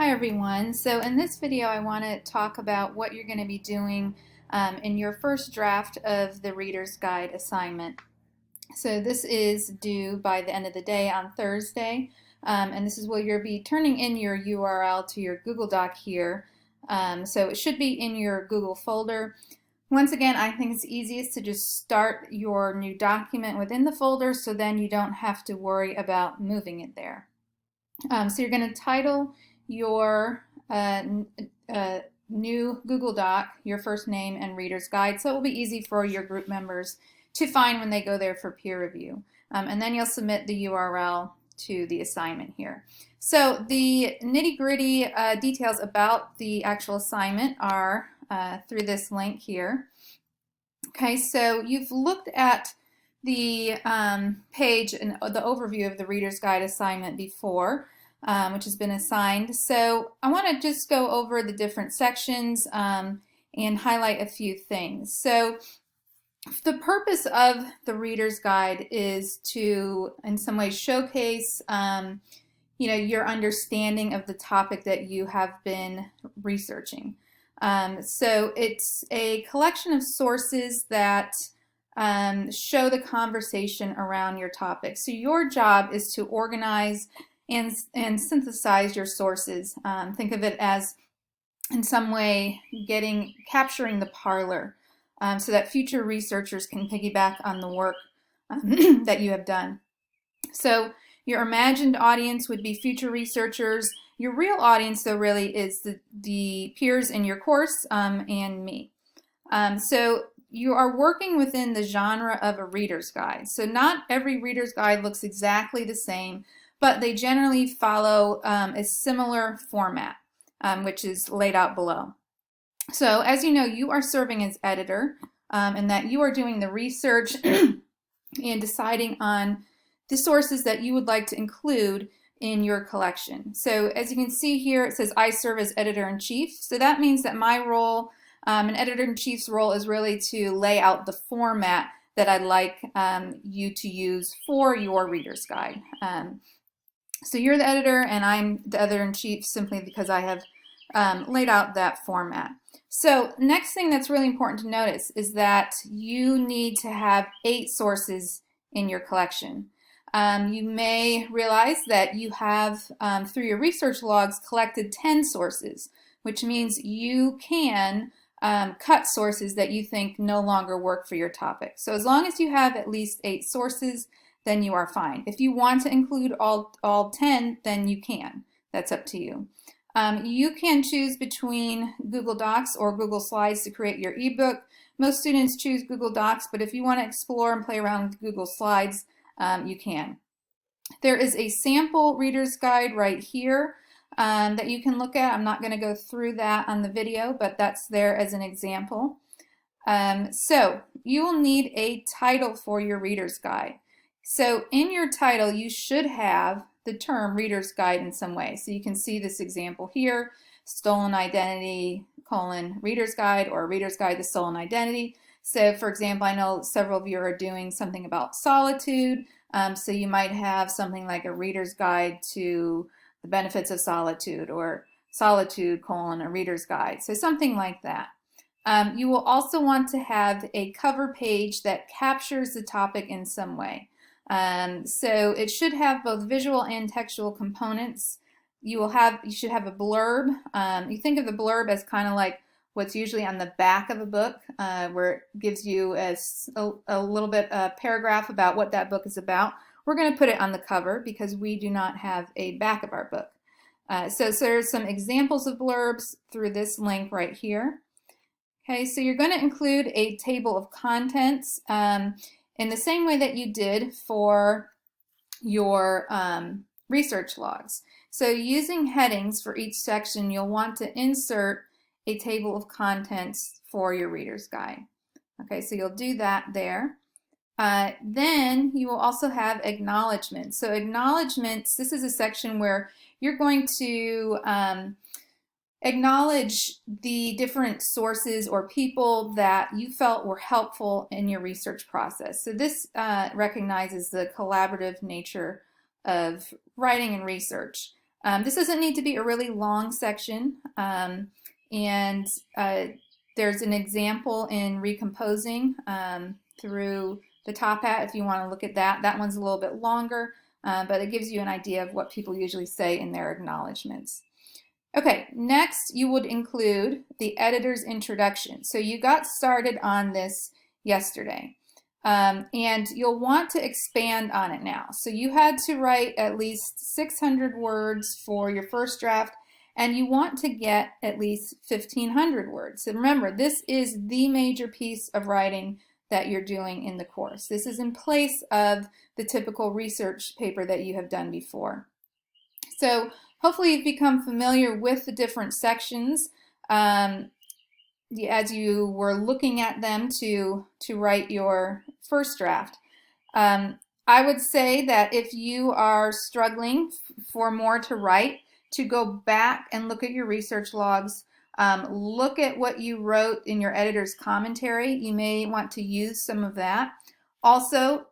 Hi everyone. So in this video I want to talk about what you're going to be doing in your first draft of the Reader's Guide assignment. So this is due by the end of the day on Thursday, and this is where you'll be turning in your URL to your Google Doc here. So it should be in your Google folder. Once again, I think it's easiest to just start your new document within the folder so then you don't have to worry about moving it there. So you're going to title your new Google Doc your first name and Reader's Guide, so it will be easy for your group members to find when they go there for peer review. And then you'll submit the URL to the assignment here. So the nitty-gritty details about the actual assignment are through this link here. Okay, so you've looked at the page and the overview of the Reader's Guide assignment before, which has been assigned. So I want to just go over the different sections and highlight a few things. So the purpose of the Reader's Guide is to, in some ways, showcase your understanding of the topic that you have been researching. So it's a collection of sources that show the conversation around your topic. So your job is to organize and synthesize your sources. Think of it as, in some way, capturing the parlor so that future researchers can piggyback on the work that you have done. So your imagined audience would be future researchers. Your real audience, though, really is the peers in your course and me. So you are working within the genre of a reader's guide. So not every reader's guide looks exactly the same, but they generally follow a similar format, which is laid out below. So as you know, you are serving as editor, and that you are doing the research and deciding on the sources that you would like to include in your collection. So as you can see here, it says I serve as editor-in-chief. So that means that my role, an editor-in-chief's role, is really to lay out the format that I'd like you to use for your reader's guide. So you're the editor and I'm the editor-in-chief simply because I have laid out that format. So next thing that's really important to notice is that you need to have 8 sources in your collection. You may realize that you have, through your research logs, collected 10 sources, which means you can cut sources that you think no longer work for your topic. So as long as you have at least 8 sources, then you are fine. If you want to include all 10, then you can. That's up to you. You can choose between Google Docs or Google Slides to create your ebook. Most students choose Google Docs, but if you want to explore and play around with Google Slides, you can. There is a sample reader's guide right here that you can look at. I'm not going to go through that on the video, but that's there as an example. So you will need a title for your reader's guide. So in your title, you should have the term Reader's Guide in some way. So you can see this example here, Stolen Identity, Reader's Guide, or Reader's Guide, the Stolen Identity. So for example, I know several of you are doing something about solitude. So you might have something like a Reader's Guide to the Benefits of Solitude, or Solitude, a Reader's Guide. So something like that. You will also want to have a cover page that captures the topic in some way. So it should have both visual and textual components. You should have a blurb. You think of the blurb as kind of like what's usually on the back of a book, where it gives you a little bit a paragraph about what that book is about. We're going to put it on the cover because we do not have a back of our book. So there's some examples of blurbs through this link right here. Okay, so you're going to include a table of contents in the same way that you did for your research logs. So using headings for each section, you'll want to insert a table of contents for your reader's guide. Okay, so you'll do that there. Then you will also have acknowledgments. So acknowledgments, this is a section where you're going to acknowledge the different sources or people that you felt were helpful in your research process. So this recognizes the collaborative nature of writing and research. This doesn't need to be a really long section, and there's an example in recomposing through the top hat if you want to look at that. That one's a little bit longer, but it gives you an idea of what people usually say in their acknowledgments. Okay, next you would include the editor's introduction. So you got started on this yesterday, and you'll want to expand on it now. So you had to write at least 600 words for your first draft, and you want to get at least 1,500 words. So remember, this is the major piece of writing that you're doing in the course. This is in place of the typical research paper that you have done before. So hopefully you've become familiar with the different sections as you were looking at them to write your first draft. I would say that if you are struggling for more to write, to go back and look at your research logs, look at what you wrote in your editor's commentary. You may want to use some of that. Also,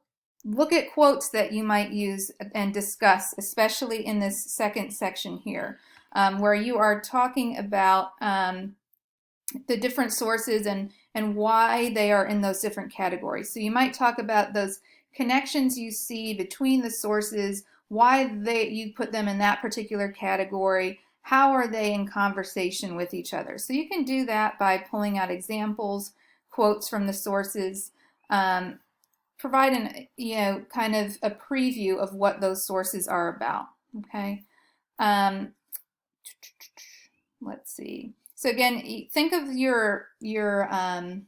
look at quotes that you might use and discuss, especially in this second section here, where you are talking about the different sources and why they are in those different categories. So you might talk about those connections you see between the sources, why you put them in that particular category, how are they in conversation with each other. So you can do that by pulling out examples, quotes from the sources, provide an kind of a preview of what those sources are about. Okay, let's see. So again, think of the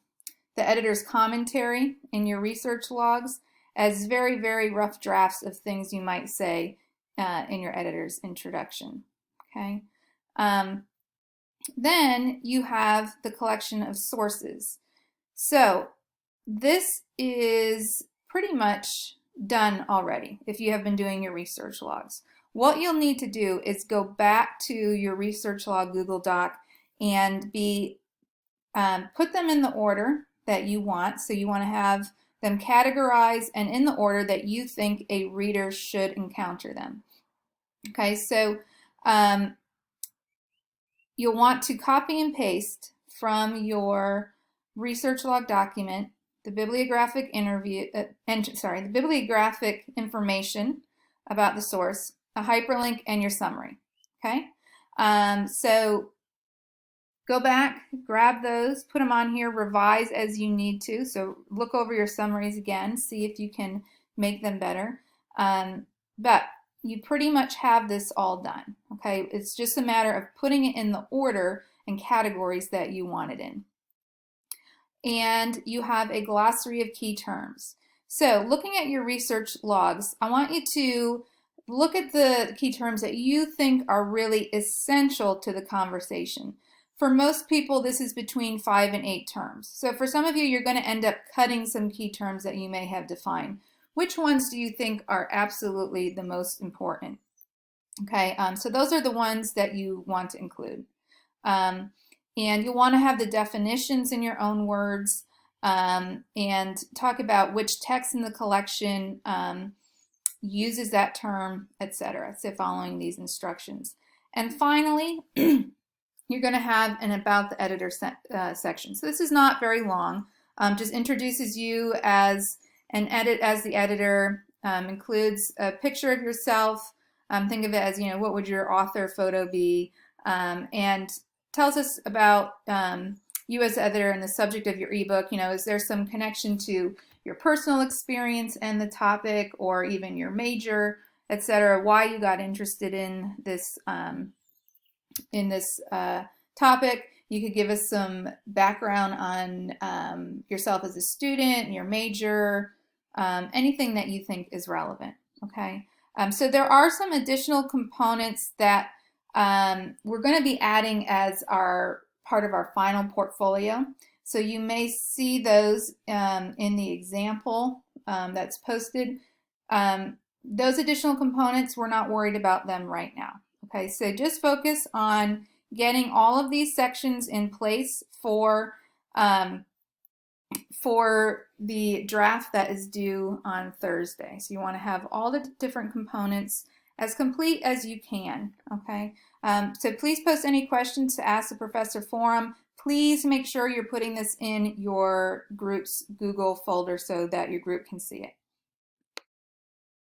editor's commentary in your research logs as very, very rough drafts of things you might say in your editor's introduction. Okay. Then you have the collection of sources. So this is pretty much done already if you have been doing your research logs. What you'll need to do is go back to your research log Google Doc and put them in the order that you want. So you want to have them categorized and in the order that you think a reader should encounter them. Okay, so you'll want to copy and paste from your research log document the bibliographic the bibliographic information about the source, a hyperlink, and your summary. Okay, so go back, grab those, put them on here, revise as you need to. So look over your summaries again, see if you can make them better. But you pretty much have this all done. Okay, it's just a matter of putting it in the order and categories that you want it in. And you have a glossary of key terms. So looking at your research logs, I want you to look at the key terms that you think are really essential to the conversation. For most people, this is between 5 and 8 terms. So for some of you, you're going to end up cutting some key terms that you may have defined. Which ones do you think are absolutely the most important? Okay, so those are the ones that you want to include. And you'll want to have the definitions in your own words and talk about which text in the collection uses that term, etc. So following these instructions. And finally, you're going to have an about the editor section. So this is not very long, just introduces you as the editor, includes a picture of yourself. Think of it as, what would your author photo be, and tells us about you as the editor and the subject of your ebook. Is there some connection to your personal experience and the topic, or even your major, etc., why you got interested in this topic. You could give us some background on yourself as a student, your major, anything that you think is relevant. Okay, so there are some additional components that we're going to be adding as part of our final portfolio. So you may see those in the example that's posted. Those additional components, we're not worried about them right now. Okay, so just focus on getting all of these sections in place for the draft that is due on Thursday. So you want to have all the different components as complete as you can, okay? So please post any questions to Ask the Professor forum. Please make sure you're putting this in your group's Google folder so that your group can see it.